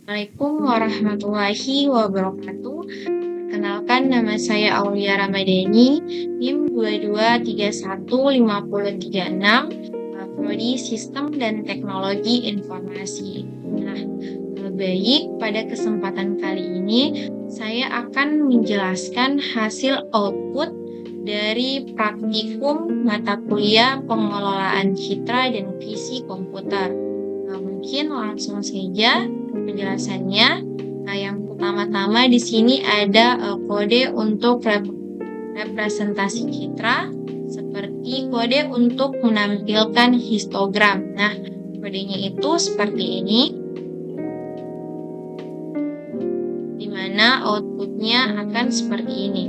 Assalamualaikum warahmatullahi wabarakatuh. Perkenalkan, nama saya Aulia Ramadhani, NIM 22315036, Prodi Sistem dan Teknologi Informasi. Baik, pada kesempatan kali ini saya akan menjelaskan hasil output dari praktikum mata kuliah pengelolaan citra dan visi komputer. Mungkin langsung saja penjelasannya. Yang pertama-tama di sini ada kode untuk representasi citra, seperti kode untuk menampilkan histogram. Kodenya itu seperti ini, di mana outputnya akan seperti ini.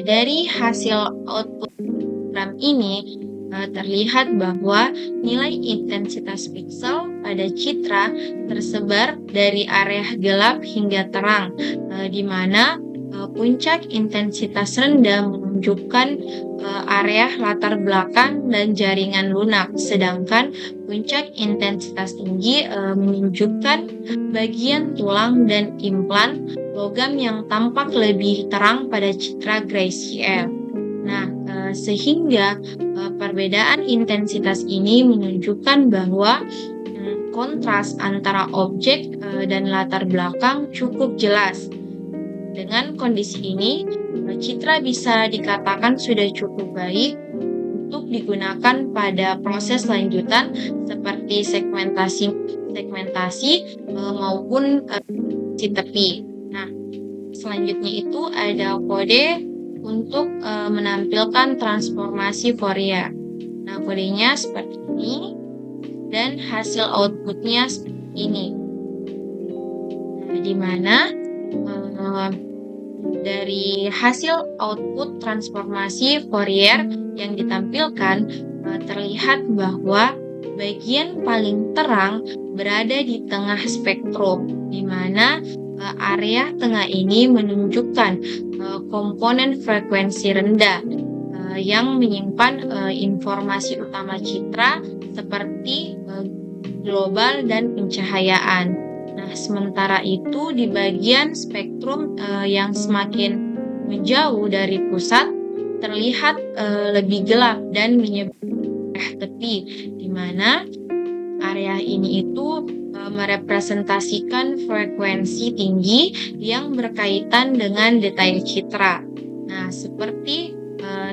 Dari hasil output program ini terlihat bahwa nilai intensitas piksel pada citra tersebar dari area gelap hingga terang, di mana puncak intensitas rendah menunjukkan area latar belakang dan jaringan lunak, sedangkan puncak intensitas tinggi menunjukkan bagian tulang dan implan logam yang tampak lebih terang pada citra Grayscale. Sehingga perbedaan intensitas ini menunjukkan bahwa kontras antara objek dan latar belakang cukup jelas. Dengan kondisi ini, citra bisa dikatakan sudah cukup baik untuk digunakan pada proses lanjutan seperti segmentasi maupun si tepi. Selanjutnya itu ada kode untuk menampilkan transformasi Fourier. Kodenya seperti ini dan hasil outputnya seperti ini. Di mana dari hasil output transformasi Fourier yang ditampilkan terlihat bahwa bagian paling terang berada di tengah spektrum, di mana area tengah ini menunjukkan komponen frekuensi rendah yang menyimpan informasi utama citra seperti global dan pencahayaan. Sementara itu di bagian spektrum yang semakin menjauh dari pusat terlihat lebih gelap dan menyebar tepi, di mana area ini itu merepresentasikan frekuensi tinggi yang berkaitan dengan detail citra. Seperti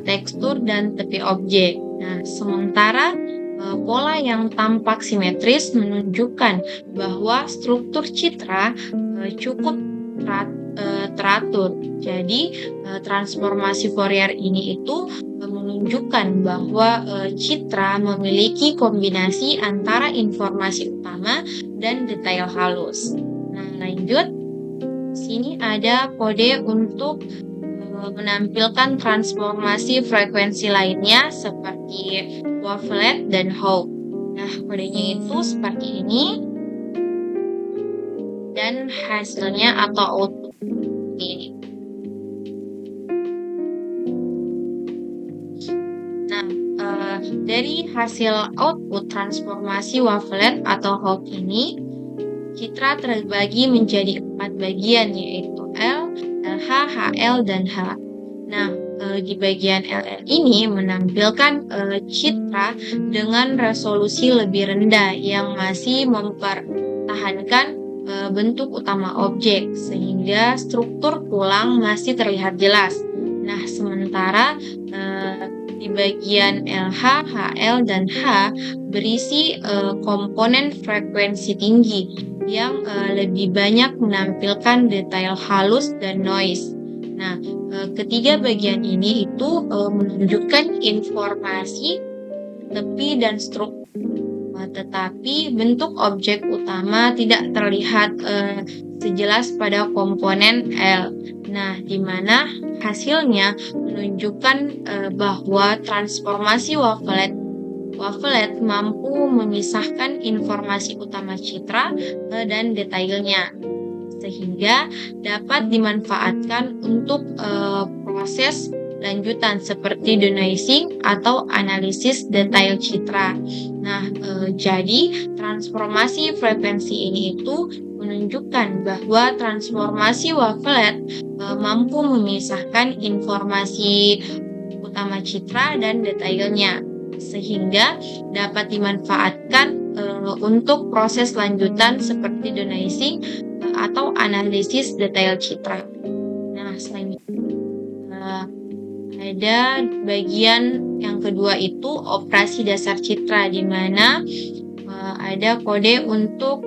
tekstur dan tepi objek. Sementara pola yang tampak simetris menunjukkan bahwa struktur citra cukup teratur. Jadi transformasi Fourier ini itu menunjukkan bahwa citra memiliki kombinasi antara informasi utama dan detail halus. Lanjut, sini ada kode untuk menampilkan transformasi frekuensi lainnya seperti wavelet dan Hawk. Kodenya itu seperti ini dan hasilnya atau output ini. Dari hasil output transformasi wavelet atau Hawk ini, citra terbagi menjadi 4 bagian, yaitu L, LH, HL, dan H. Di bagian LL ini menampilkan citra dengan resolusi lebih rendah yang masih mempertahankan bentuk utama objek, sehingga struktur tulang masih terlihat jelas. Sementara di bagian LH, HL, dan H berisi komponen frekuensi tinggi yang lebih banyak menampilkan detail halus dan noise. Ketiga bagian ini itu menunjukkan informasi tepi dan struktur, tetapi bentuk objek utama tidak terlihat sejelas pada komponen L. Di mana hasilnya menunjukkan bahwa transformasi wavelet mampu memisahkan informasi utama citra dan detailnya, sehingga dapat dimanfaatkan untuk proses lanjutan seperti denoising atau analisis detail citra. Nah, jadi transformasi frekuensi ini itu menunjukkan bahwa transformasi wavelet mampu memisahkan informasi utama citra dan detailnya, sehingga dapat dimanfaatkan untuk proses lanjutan seperti denoising atau analisis detail citra. Nah, selanjutnya ada bagian yang kedua itu operasi dasar citra, di mana ada kode untuk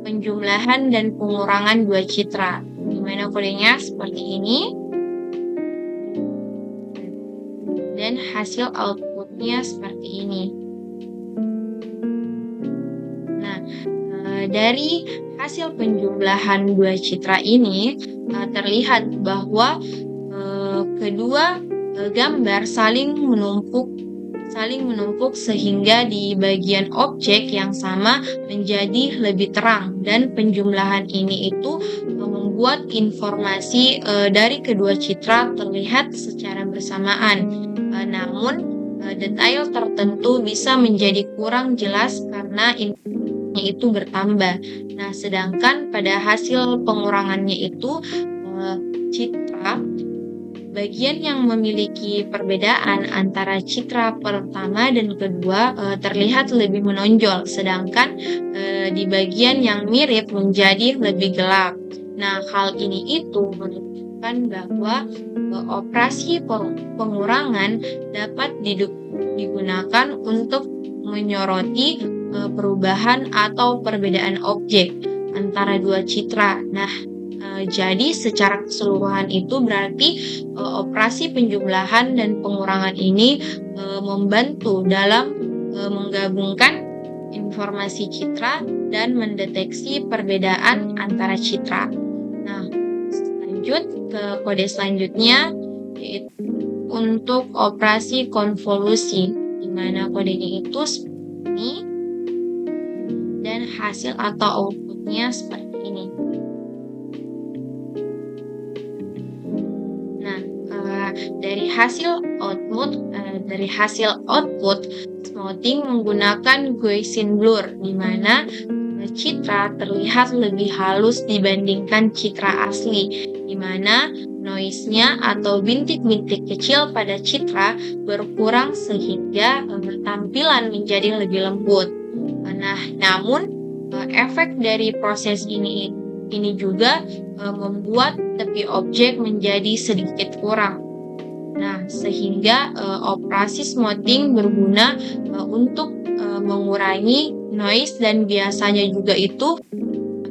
penjumlahan dan pengurangan dua citra, di mana kodenya seperti ini dan hasil outputnya seperti ini. Nah, dari hasil penjumlahan dua citra ini terlihat bahwa kedua gambar saling menumpuk sehingga di bagian objek yang sama menjadi lebih terang, dan penjumlahan ini itu membuat informasi dari kedua citra terlihat secara bersamaan. Namun detail tertentu bisa menjadi kurang jelas karena informasinya itu bertambah. Nah, sedangkan pada hasil pengurangannya itu citra bagian yang memiliki perbedaan antara citra pertama dan kedua terlihat lebih menonjol, sedangkan di bagian yang mirip menjadi lebih gelap. Nah, hal ini itu menunjukkan bahwa operasi pengurangan dapat digunakan untuk menyoroti perubahan atau perbedaan objek antara dua citra. Nah, jadi secara keseluruhan itu berarti operasi penjumlahan dan pengurangan ini membantu dalam menggabungkan informasi citra dan mendeteksi perbedaan antara citra. Nah, lanjut ke kode selanjutnya, yaitu untuk operasi konvolusi, di mana kodenya itu seperti ini dan hasil atau outputnya seperti ini. Dari hasil output smoothing menggunakan Gaussian blur, di mana citra terlihat lebih halus dibandingkan citra asli, di mana noise-nya atau bintik-bintik kecil pada citra berkurang sehingga tampilan menjadi lebih lembut. Nah, namun efek dari proses ini juga membuat tepi objek menjadi sedikit kurang. Nah, sehingga operasi smoothing berguna untuk mengurangi noise, dan biasanya juga itu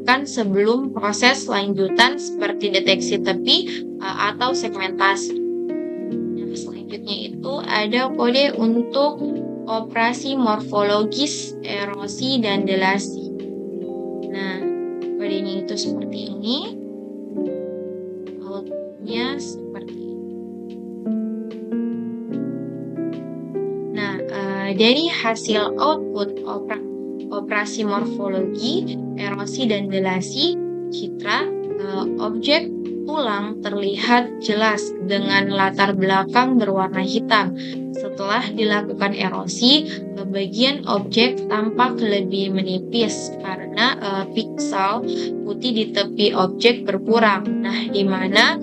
akan sebelum proses lanjutan seperti deteksi tepi atau segmentasi. Nah, selanjutnya itu ada kode untuk operasi morfologis, erosi, dan delasi. Nah, kodenya itu seperti ini, outputnya seperti ini. Nah, dari hasil output operasi morfologi, erosi, dan delasi citra, objek tulang terlihat jelas dengan latar belakang berwarna hitam. Setelah dilakukan erosi, bagian objek tampak lebih menipis karena piksel putih di tepi objek berkurang. Nah, di mana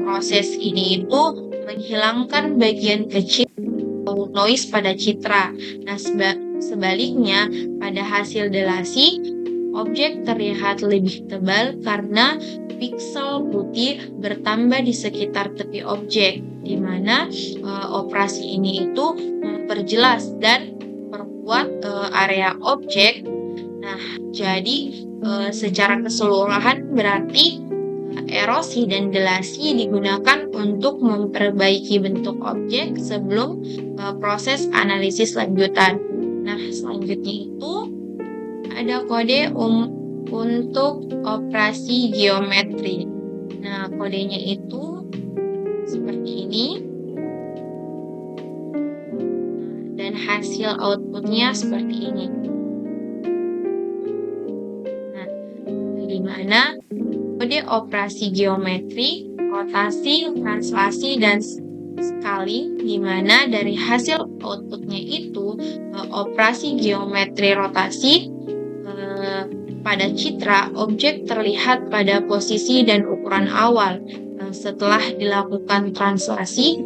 proses ini itu menghilangkan bagian kecil noise pada citra. Nah, sebaliknya pada hasil delasi, objek terlihat lebih tebal karena piksel putih bertambah di sekitar tepi objek, di mana operasi ini itu memperjelas dan memperkuat area objek. Nah, jadi secara keseluruhan berarti erosi dan delasi digunakan untuk memperbaiki bentuk objek sebelum proses analisis lanjutan. Nah, selanjutnya itu ada kode untuk operasi geometri. Nah, kodenya itu seperti ini. Dan hasil outputnya seperti ini. Nah, di mana kode operasi geometri, rotasi, translasi, dan sekali, di mana dari hasil outputnya itu operasi geometri rotasi pada citra objek terlihat pada posisi dan ukuran awal. Setelah dilakukan translasi,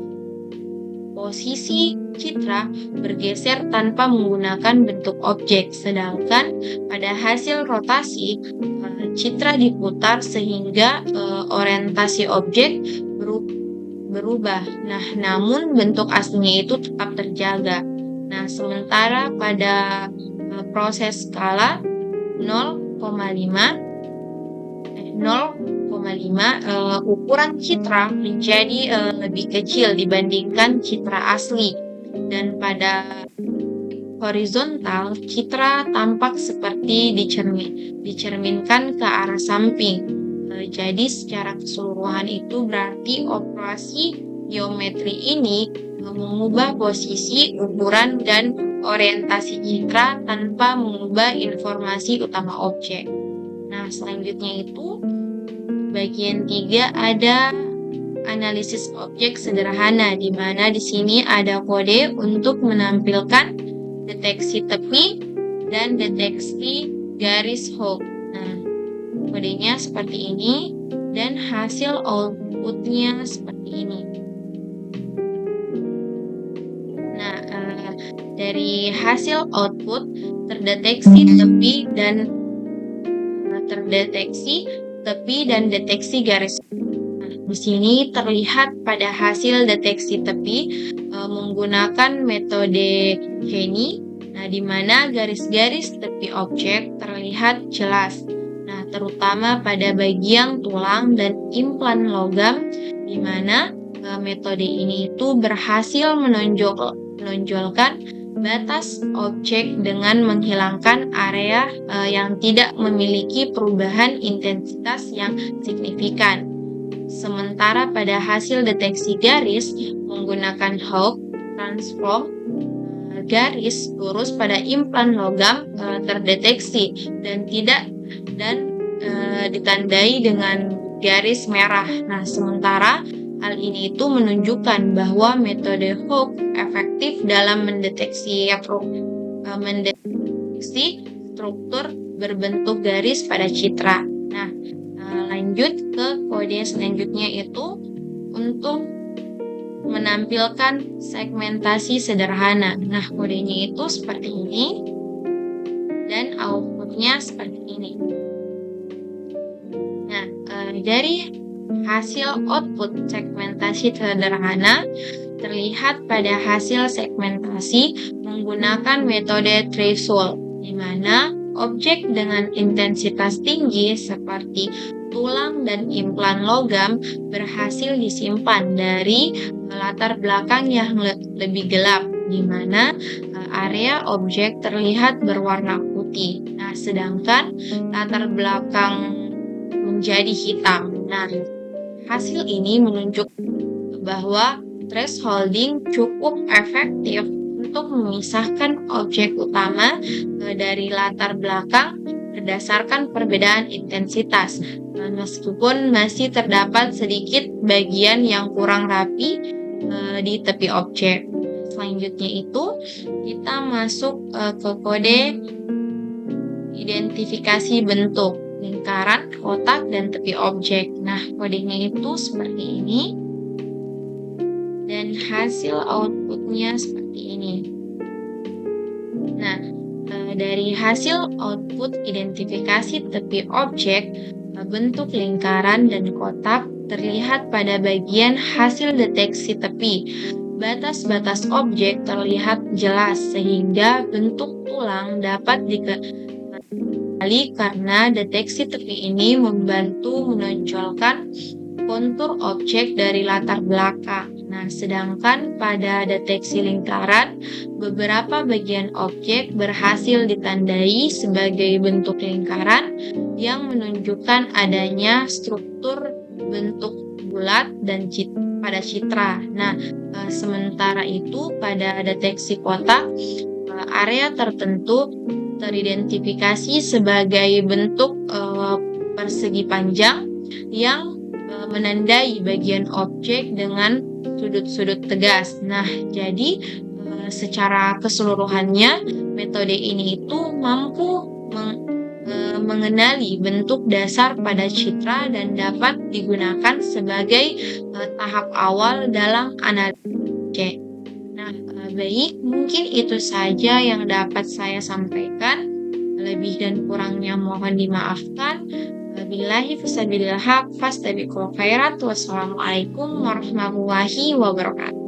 posisi citra bergeser tanpa menggunakan bentuk objek, sedangkan pada hasil rotasi citra diputar sehingga orientasi objek berubah. Nah, namun bentuk aslinya itu tetap terjaga. Nah, sementara pada proses skala 0,5 ukuran citra menjadi lebih kecil dibandingkan citra asli, dan pada horizontal citra tampak seperti dicerminkan ke arah samping. Jadi secara keseluruhan itu berarti operasi geometri ini mengubah posisi, ukuran, dan orientasi citra tanpa mengubah informasi utama objek. Nah, selanjutnya itu bagian 3 ada analisis objek sederhana, di mana di sini ada kode untuk menampilkan deteksi tepi dan deteksi garis Hooke. Nah, kodenya seperti ini dan hasil outputnya seperti ini. Nah, dari hasil output terdeteksi tepi dan deteksi garis. Nah, di sini terlihat pada hasil deteksi tepi menggunakan metode Henny. Nah, di mana garis-garis tepi objek terlihat jelas. Nah, terutama pada bagian tulang dan implan logam, di mana metode ini itu berhasil menonjolkan batas objek dengan menghilangkan area yang tidak memiliki perubahan intensitas yang signifikan. Sementara pada hasil deteksi garis menggunakan Hooke transform, garis lurus pada implan logam terdeteksi dan ditandai dengan garis merah. Nah, sementara hal ini itu menunjukkan bahwa metode Hooke efektif dalam mendeteksi struktur berbentuk garis pada citra. Nah, lanjut ke kode selanjutnya itu untuk menampilkan segmentasi sederhana. Nah, kodenya itu seperti ini dan outputnya seperti ini. Nah, dari hasil output segmentasi sederhana terlihat pada hasil segmentasi menggunakan metode threshold, di mana objek dengan intensitas tinggi seperti tulang dan implan logam berhasil disimpan dari latar belakang yang lebih gelap, di mana area objek terlihat berwarna putih. Nah, sedangkan latar belakang menjadi hitam. Nah, hasil ini menunjukkan bahwa thresholding cukup efektif untuk memisahkan objek utama dari latar belakang berdasarkan perbedaan intensitas, meskipun masih terdapat sedikit bagian yang kurang rapi di tepi objek. Selanjutnya itu kita masuk ke kode identifikasi bentuk, lingkaran, kotak, dan tepi objek. Nah, kodenya itu seperti ini dan hasil outputnya seperti ini. Nah, dari hasil output identifikasi tepi objek, bentuk lingkaran dan kotak terlihat pada bagian hasil deteksi tepi. Batas-batas objek terlihat jelas sehingga bentuk tulang dapat dikenali karena deteksi tepi ini membantu menonjolkan kontur objek dari latar belakang. Nah, sedangkan pada deteksi lingkaran, beberapa bagian objek berhasil ditandai sebagai bentuk lingkaran yang menunjukkan adanya struktur bentuk bulat dan pada citra. Nah, sementara itu pada deteksi kotak, area tertentu teridentifikasi sebagai bentuk persegi panjang yang menandai bagian objek dengan sudut-sudut tegas. Nah, jadi secara keseluruhannya metode ini itu mampu mengenali bentuk dasar pada citra dan dapat digunakan sebagai tahap awal dalam analisis. Oke. Nah, baik, mungkin itu saja yang dapat saya sampaikan. Lebih dan kurangnya mohon dimaafkan. Billahi fisabilillah haq fastabiqul khairat. Wassalamualaikum warahmatullahi wabarakatuh.